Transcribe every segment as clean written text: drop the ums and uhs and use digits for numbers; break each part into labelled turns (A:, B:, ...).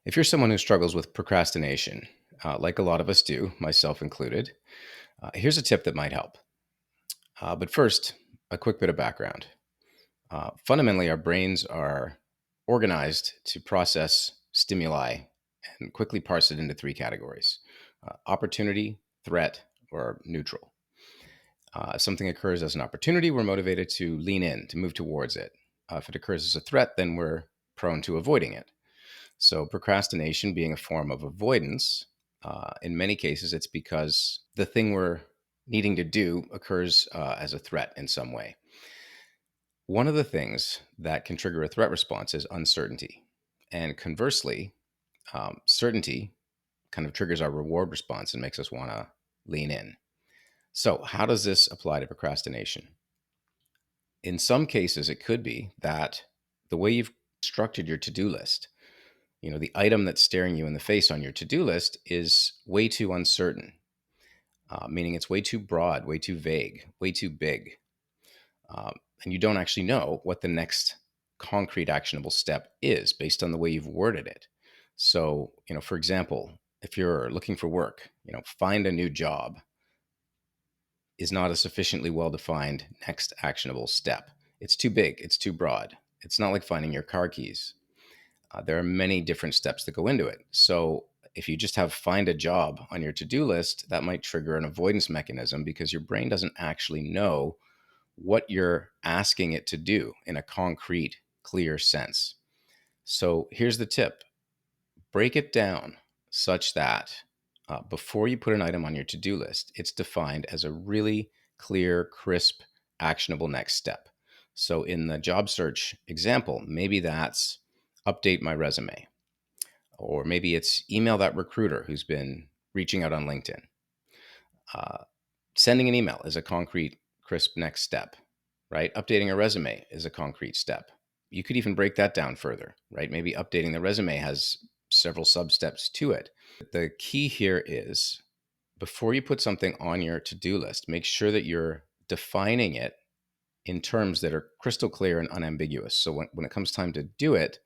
A: If you're someone who struggles with procrastination, like a lot of us do, myself included, here's a tip that might help. But first, a quick bit of background. Fundamentally, our brains are organized to process stimuli and quickly parse it into three categories: opportunity, threat, or neutral. If something occurs as an opportunity, we're motivated to lean in, to move towards it. If it occurs as a threat, then we're prone to avoiding it. So, procrastination being a form of avoidance, in many cases, it's because the thing we're needing to do occurs as a threat in some way. One of the things that can trigger a threat response is uncertainty. And conversely, certainty kind of triggers our reward response and makes us want to lean in. So, how does this apply to procrastination? In some cases, it could be that the way you've structured your to do list, the item that's staring you in the face on your to-do list is way too uncertain, meaning it's way too broad, way too vague, way too big. And you don't actually know what the next concrete actionable step is based on the way you've worded it. So, for example, if you're looking for work, find a new job is not a sufficiently well-defined next actionable step. It's too big, it's too broad. It's not like finding your car keys. There are many different steps that go into it. So if you just have find a job on your to-do list, that might trigger an avoidance mechanism because your brain doesn't actually know what you're asking it to do in a concrete, clear sense. So here's the tip: break it down such that before you put an item on your to-do list, it's defined as a really clear, crisp, actionable next step. So in the job search example, maybe that's update my resume, or maybe it's email that recruiter who's been reaching out on LinkedIn. Uh, Sending an email is a concrete, crisp next step, right? Updating a resume is a concrete step. You could even break that down further, right? Maybe updating the resume has several sub steps to it. The key here is before you put something on your to do list, make sure that you're defining it in terms that are crystal clear and unambiguous. So when it comes time to do it,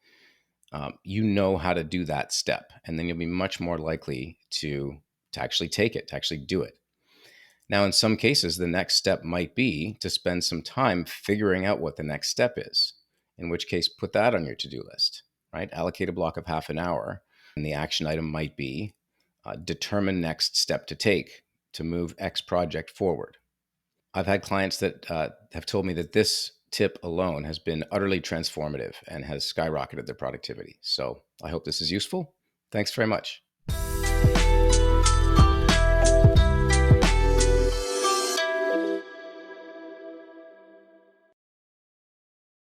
A: you know how to do that step, and then you'll be much more likely to actually take it, to actually do it. Now, in some cases, the next step might be to spend some time figuring out what the next step is, in which case, put that on your to do list, right? Allocate a block of half an hour. And the action item might be determine next step to take to move X project forward. I've had clients that have told me that this tip alone has been utterly transformative and has skyrocketed their productivity. So I hope this is useful. Thanks very much.